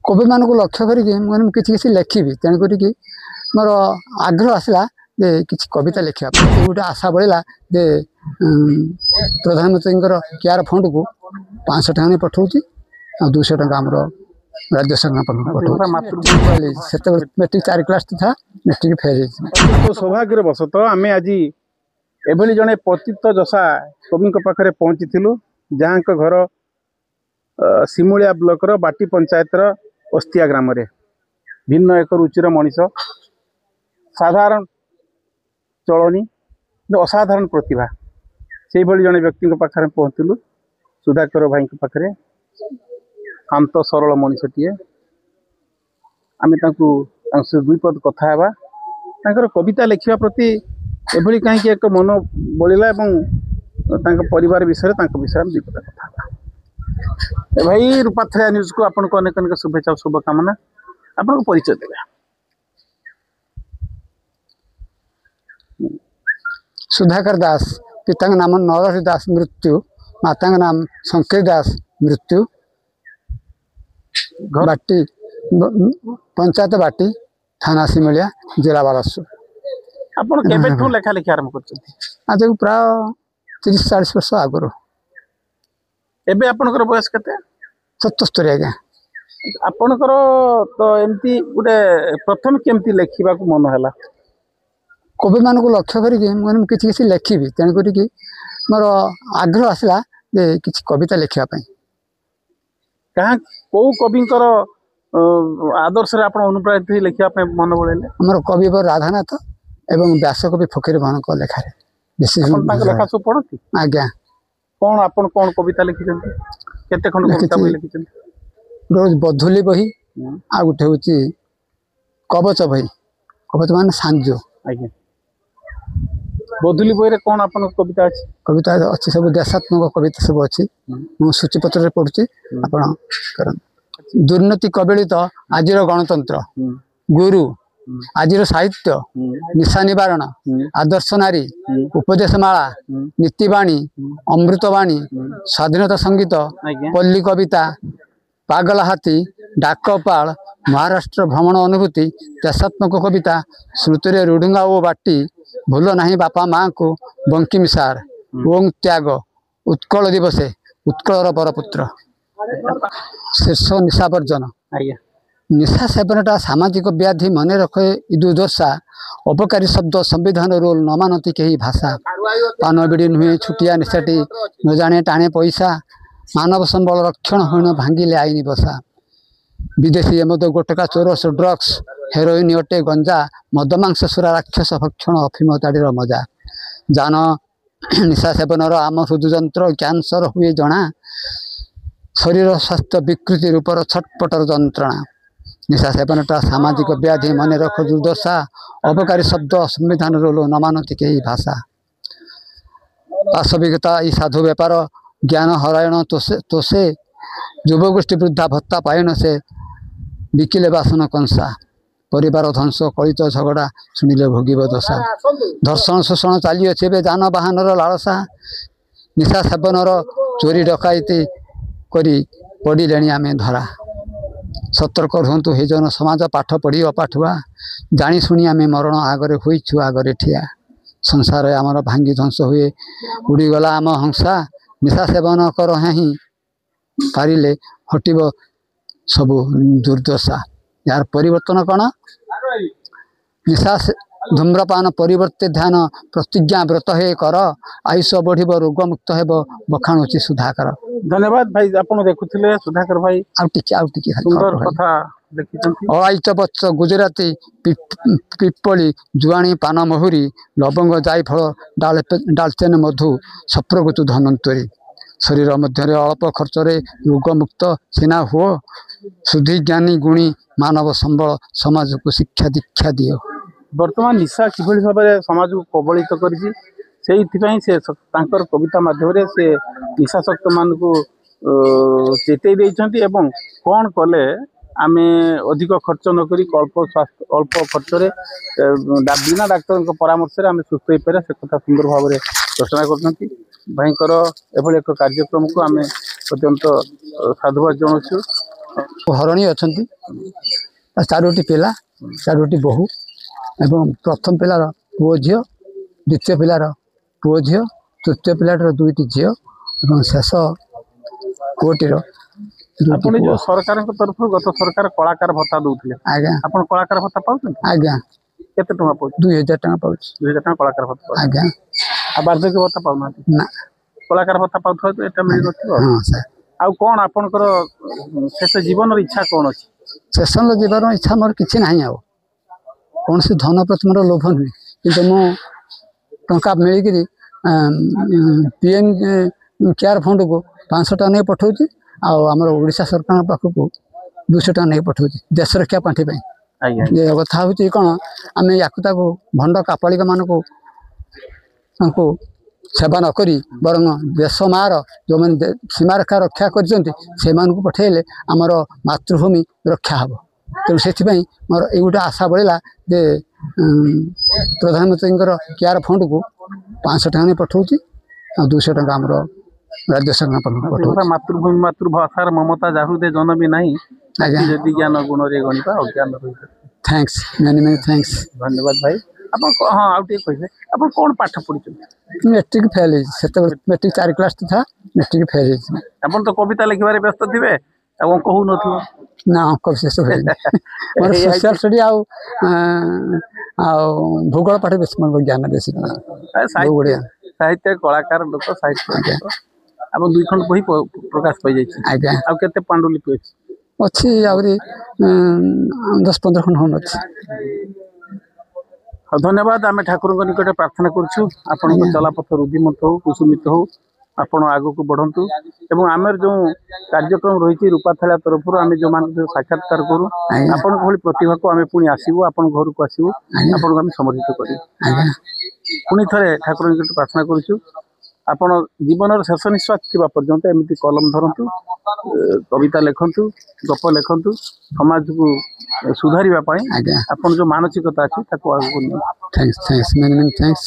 कवि मान को लक्ष्य करके किसी लिखी तेणुक मोर आग्रह आसला जे किसी कविता लिखा गोटे आशा बढ़ला जे प्रधानमंत्री केयर फंड को 500 टका पठाऊँ 200 टका आम राज्य सरकार पठाऊँ से मेट्रिक 4 क्लास था मेट्रिक फेल। तो सौभाग्य बसत आम आज एभली जड़े पतित जशा कवि पाखे पहुँची जहाँ घर सिमुलिया ब्लॉक बाटी पंचायत अस्तिया ग्राम भिन्न एक रुचिर मनीष साधारण चलनी असाधारण प्रतिभा से भली जड़े व्यक्ति पाखे पहुँचलु सुधाकर भाई पाखे शांत सरल मनीषटीए आम दुई पद कथा कविता लिखा प्रति एभली कहीं एक मन बढ़ला परिवार विषय दुई पद कथा भाई रूपाथया न्यूज को आपको अनेक अनेक शुभेच्छा और शुभकामना आपन परिचय देगा। सुधाकर दास पिता का नाम नरहरि दास मृत्यु माता का नाम शंकर दास मृत्यु बाटी पंचायत बाटी थाना सिमुलिया जिला बालेश्वर। आपन केबेठू लेखा लिखा आरंभ करछथि? आज प्राय 30-40 वर्ष आगरो। एबे आपनकर बयस केते? 77 आज्ञा। आपनकर तो एमती गुटे प्रथम केमती लेखिबा को मन हला? कवि मान को लक्ष्य करके किसी लिखी तेणुक मोर आग्रह आसला जे किसी कविता लिखा कहाँ कौ कविंकर आदर्श आप अनुप्राणित लिखा मन बढ़े? आमर कवि राधानाथ एवं व्यासकवि फकीर मोहन को लेखार लेखा सब पढ़ती? आज्ञा। कौन आपन कौन कविता लिखिं केते खंड कविता बही लिखिं? रोज बधुली बही आ गुटे होची कवच बही कवच मान सांजो। आज्ञा बधुली बही रे कौन आपन कविता अछि? कविता अच्छी सब देशात्मक कविता सब अच्छी मु सूचीपत्र रे पढुची आपण करन। दुर्नीति कबलित आजिर गणतंत्र गुरु आजिर साहित्य निशा निवारण आदर्श नारी उपदेशमाला नीतिवाणी अमृतवाणी स्वाधीनता संगीत पल्ली कविता पागल हाथी डाकपाल महाराष्ट्र भ्रमण अनुभूति देशात्मक कविता श्रुति रुढुंगा ओ बाटी भूल नहीं बापा माँ को बंकिम सार ओं त्याग उत्कल दिवसे उत्कलर बरपुत्र शीर्ष निशा वर्जन। निशा सेवनटा सामाजिक व्याधि मन रखे दुर्दशा अपकारी शब्द संविधान रोल न मानती कहीं भाषा पान बिड़ी नुहे छुटिया निशाटी न जाने टाणे पैसा मानव संबल रक्षण होन भांगिले आईनी बसा विदेशी एमद गोटका चोरस ड्रग्स हेरोइन अटे गंजा मदमांस सुरा राक्षस भक्षण अफिम ताड़ीर मजा जान निशा सेवनर आम हृदयंत्र कैंसर हुए जना शरीर स्वास्थ्य विकृति रूपर छटपटर जंत्रणा निशा सेवनटा सामाजिक व्याधि मन रख दुर्दशा अपकारी शब्द संविधान रोल न मानती कहीं भाषा पाशविकता ई साधु व्यापार ज्ञान हरायण तोसे युवगोष्ठी वृद्धा भत्ता पायन से बिकिले बासन कंसा परिवार ध्वंस कलित झगड़ा शुणिले भोगिब दशा धर्षण शोषण चली अच्छे जान बाहन लालसा निशा सेवनर चोरी डकायती करी पड़े आम धरा सतर्क रुहतु हे जन समाज पाठ पढ़ी अपाठुआ जानी शुणी आम मरण आगरे होइछु आगरे ठिया संसार आमर भांगी ध्वंस हुए उड़ीगला आम हंसा निशा सेवन कर ही पारिले हटिब सबु दुर्दशा यार परिवर्तन कौन निशा धूम्रपान परिवर्ते ध्यान प्रतिज्ञा व्रत हे कर आयुष बढ़ रोग मुक्त हे बखाणुची सुधाकर। धन्यवाद भाई आपण देखुथिले सुधाकर भाई सुंदर कथा देखिछंती अळाइच बच्च गुजराती पिप्पली जुआणी पान महुरी लवंग जायफल डालचेन मधु सप्रगतु धनंतरी शरीर मध्य अल्प खर्च रोग मुक्त सिना हुओ शुद्धि ज्ञानी गुणी मानव संबल समाज को शिक्षा दीक्षा दियो। वर्तमान निशा किभली भाव में समाज को कबलित करिछि से कविता माध्यम से निशाशक्त मान को चेतई देइछंती एवं कौन कले आम अधिक खर्च नक अल्प खर्च बिना डाक्तर परामर्श आम सुस्थ हो पारे से कथा सुंदर भाव में घोषणा कर भाईकर एभली एक कार्यक्रम को आम अत्यंत साधुवाद जनाऊँ। हरणी अच्छा चारोटी पिला चारोटी बहु एवं प्रथम पिलार पुओ झील द्वितीय पिलार पुओ झील तृतीय पिलाटर दुईटी झील और शेष पुओटीर आपण जो सरकार तरफ गत सरकार कलाकार भत्ता दउथिले आज्ञा आपण कलाकार भत्ता पाउछन आज्ञा केते टका पाउछ 2000 टका पाउछ 2000 टका कलाकार भत्ता आज्ञा आ वार्षिक भत्ता पाउना ना कलाकार भत्ता पाउथो तो एटा मिल नथिबो हाँ सर आ कोन आपनकर शेष जीवन इच्छा कोन अछि शेषन जीवन इच्छा मोर किसी ना आ कौन से धन प्रति मोर लोभ नुहे कि मु टंका मिलिकी पीएम केयर फंड को 500 टका नहीं पठाऊँ आमर ओडिशा सरकार पाखक 200 टका नहीं पठाऊँ देश रक्षा पांठि ये कथा हूँ कौन आम या भंड कापालिक मानक सेवा नक बर देश मार जो मैंने सीमा रेखा रक्षा कर पठेले आमर मातृभूमि रक्षा हम तेणु से मोर ये गोटे आशा बढ़ला जे प्रधानमंत्री केयर फंड को 500 टका नहीं पठाऊँ 200 टका आमर राज्य सरकार मातृभूमि मातृभाषार ममता जाहृदे जन भी नहीं यदि ज्ञान गुण रे गणित अज्ञान रही थैंक्स मेनी मेनी थैंक्स धन्यवाद भाई आप हाँ आउ कहे आप कौन पाठ पढ़ी मेट्रिक फेल मेट्रिक 4 क्लास था मेट्रिक फेल आप तो कविता लिखार व्यस्त थे कहू न ना अंक विशेष मोर सोशल स्टडी भूगोल पाठ बेस मोर ज्ञान बेस साहित्य कलाकार लोक साहित्य आप 2 खंड बही प्रकाश पाई आज्ञा आ केते पांडुलिपि अच्छी आहरी 10-15 खंड अच्छी धन्यवाद आम ठाकुर निकट प्रार्थना करुँ आपण चलापथ रुद्धिमत हो कुसुमित हो आपण आग को बढ़ंतु एवं आमर जो कार्यक्रम रही रूपाथाला तरफ आम जो मान साक्षात्कार करूँ आपण भली प्रतिभा को आम पुणी आसबू आपण घर को आसबू आपण आम समर्थित करूँ पुणी थे ठाकुर निकट प्रार्थना करुँ आपण जीवन शेष निश्वास थी पर्यंत एमती कलम धरतु कविता लिखतु गप लिखतु समाज को सुधारिबा पई आपण जो मानसिकता अछि ताको आगु थैंक्स मेनी मेनी थैंक्स